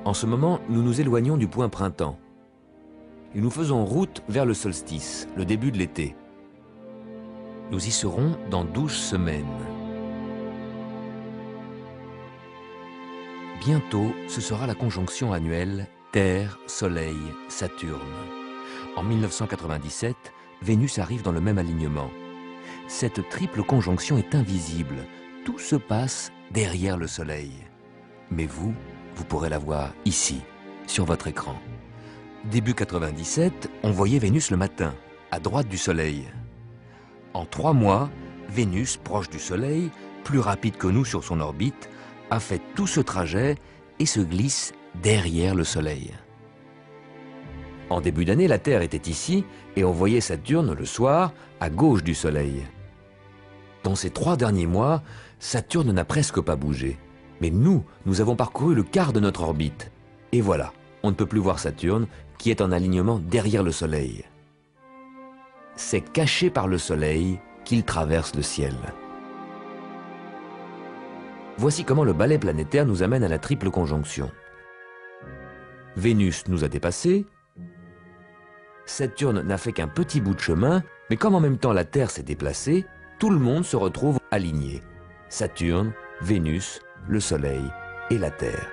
En ce moment, nous nous éloignons du point printemps. Et nous faisons route vers le solstice, le début de l'été. Nous y serons dans 12 semaines. Bientôt, ce sera la conjonction annuelle Terre, Soleil, Saturne. En 1997, Vénus arrive dans le même alignement. Cette triple conjonction est invisible. Tout se passe derrière le Soleil. Mais vous pourrez la voir ici, sur votre écran. Début 97, on voyait Vénus le matin, à droite du Soleil. En 3 mois, Vénus, proche du Soleil, plus rapide que nous sur son orbite, a fait tout ce trajet et se glisse derrière le Soleil. En début d'année, la Terre était ici et on voyait Saturne le soir à gauche du Soleil. Dans ces 3 derniers mois, Saturne n'a presque pas bougé. Mais nous avons parcouru le quart de notre orbite. Et voilà, on ne peut plus voir Saturne qui est en alignement derrière le Soleil. C'est caché par le Soleil qu'il traverse le ciel. Voici comment le balai planétaire nous amène à la triple conjonction. Vénus nous a dépassés, Saturne n'a fait qu'un petit bout de chemin, mais comme en même temps la Terre s'est déplacée, tout le monde se retrouve aligné. Saturne, Vénus, le Soleil et la Terre.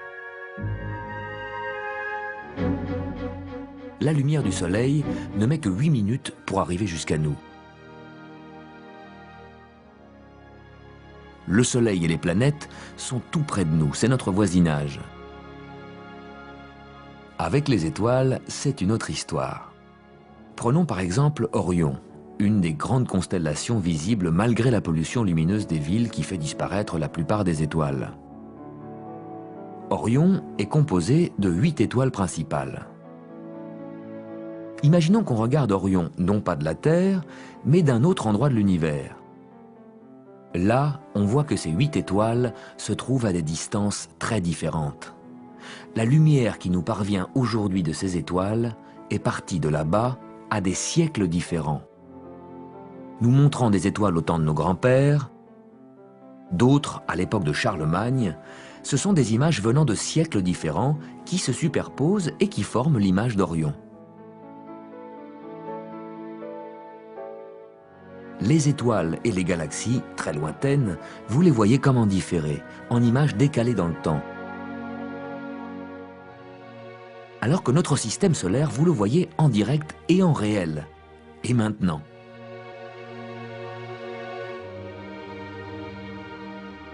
La lumière du Soleil ne met que 8 minutes pour arriver jusqu'à nous. Le Soleil et les planètes sont tout près de nous, c'est notre voisinage. Avec les étoiles, c'est une autre histoire. Prenons par exemple Orion, une des grandes constellations visibles malgré la pollution lumineuse des villes qui fait disparaître la plupart des étoiles. Orion est composé de 8 étoiles principales. Imaginons qu'on regarde Orion non pas de la Terre, mais d'un autre endroit de l'univers. Là, on voit que ces 8 étoiles se trouvent à des distances très différentes. La lumière qui nous parvient aujourd'hui de ces étoiles est partie de là-bas à des siècles différents. Nous montrant des étoiles au temps de nos grands-pères, d'autres à l'époque de Charlemagne, ce sont des images venant de siècles différents qui se superposent et qui forment l'image d'Orion. Les étoiles et les galaxies, très lointaines, vous les voyez comme en différé, en images décalées dans le temps. Alors que notre système solaire, vous le voyez en direct et en réel. Et maintenant ?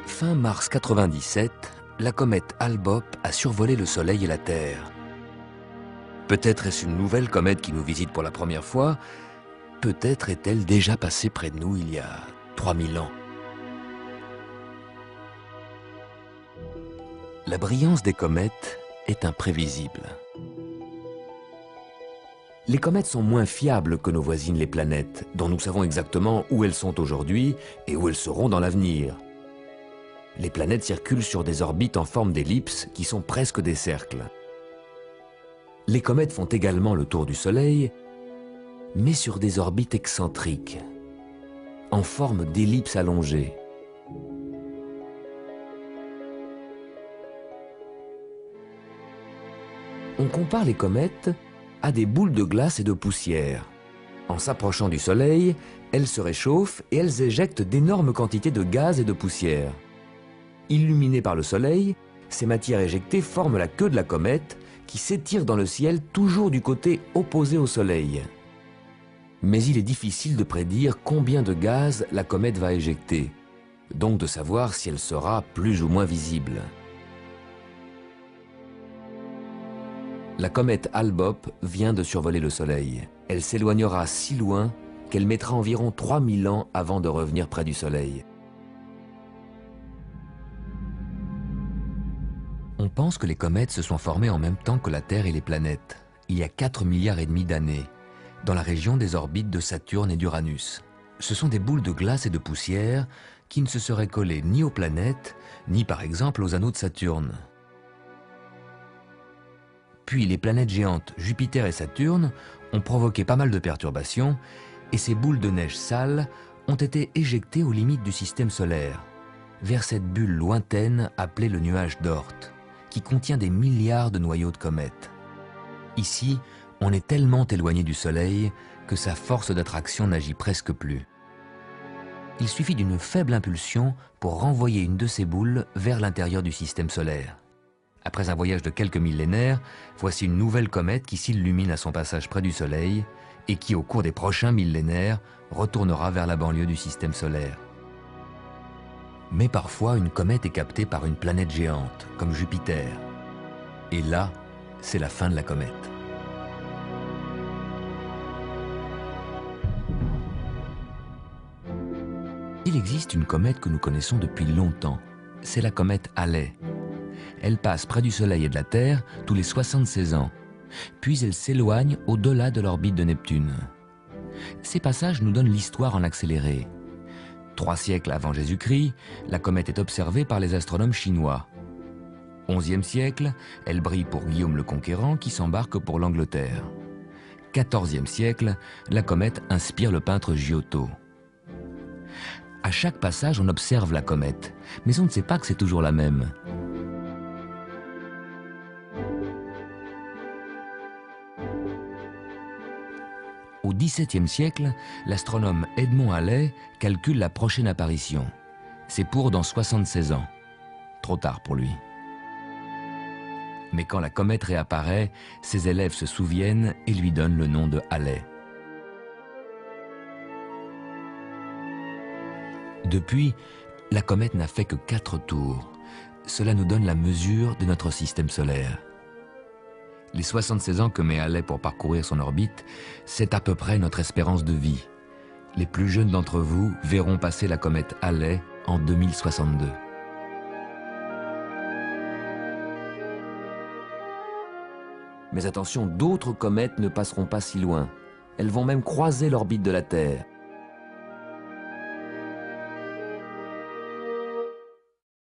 Fin mars 97, la comète Hale-Bopp a survolé le Soleil et la Terre. Peut-être est-ce une nouvelle comète qui nous visite pour la première fois, peut-être est-elle déjà passée près de nous il y a 3000 ans. La brillance des comètes est imprévisible. Les comètes sont moins fiables que nos voisines les planètes, dont nous savons exactement où elles sont aujourd'hui et où elles seront dans l'avenir. Les planètes circulent sur des orbites en forme d'ellipse qui sont presque des cercles. Les comètes font également le tour du Soleil, mais sur des orbites excentriques, en forme d'ellipse allongée. On compare les comètes à des boules de glace et de poussière. En s'approchant du Soleil, elles se réchauffent et elles éjectent d'énormes quantités de gaz et de poussière. Illuminées par le Soleil, ces matières éjectées forment la queue de la comète qui s'étire dans le ciel toujours du côté opposé au Soleil. Mais il est difficile de prédire combien de gaz la comète va éjecter, donc de savoir si elle sera plus ou moins visible. La comète Hale-Bopp vient de survoler le Soleil. Elle s'éloignera si loin qu'elle mettra environ 3000 ans avant de revenir près du Soleil. On pense que les comètes se sont formées en même temps que la Terre et les planètes, il y a 4,5 milliards d'années, dans la région des orbites de Saturne et d'Uranus. Ce sont des boules de glace et de poussière qui ne se seraient collées ni aux planètes, ni par exemple aux anneaux de Saturne. Puis les planètes géantes Jupiter et Saturne ont provoqué pas mal de perturbations et ces boules de neige sales ont été éjectées aux limites du système solaire, vers cette bulle lointaine appelée le nuage d'Oort, qui contient des milliards de noyaux de comètes. Ici, on est tellement éloigné du Soleil que sa force d'attraction n'agit presque plus. Il suffit d'une faible impulsion pour renvoyer une de ces boules vers l'intérieur du système solaire. Après un voyage de quelques millénaires, voici une nouvelle comète qui s'illumine à son passage près du Soleil et qui, au cours des prochains millénaires, retournera vers la banlieue du système solaire. Mais parfois, une comète est captée par une planète géante, comme Jupiter. Et là, c'est la fin de la comète. Il existe une comète que nous connaissons depuis longtemps. C'est la comète Halley. Elle passe près du Soleil et de la Terre tous les 76 ans. Puis elle s'éloigne au-delà de l'orbite de Neptune. Ces passages nous donnent l'histoire en accéléré. 3 siècles avant Jésus-Christ, la comète est observée par les astronomes chinois. 11e siècle, elle brille pour Guillaume le Conquérant qui s'embarque pour l'Angleterre. 14e siècle, la comète inspire le peintre Giotto. À chaque passage, on observe la comète, mais on ne sait pas que c'est toujours la même. Au XVIIe siècle, l'astronome Edmond Halley calcule la prochaine apparition. C'est pour dans 76 ans. Trop tard pour lui. Mais quand la comète réapparaît, ses élèves se souviennent et lui donnent le nom de Halley. Depuis, la comète n'a fait que 4 tours. Cela nous donne la mesure de notre système solaire. Les 76 ans que met Halley pour parcourir son orbite, c'est à peu près notre espérance de vie. Les plus jeunes d'entre vous verront passer la comète Halley en 2062. Mais attention, d'autres comètes ne passeront pas si loin. Elles vont même croiser l'orbite de la Terre.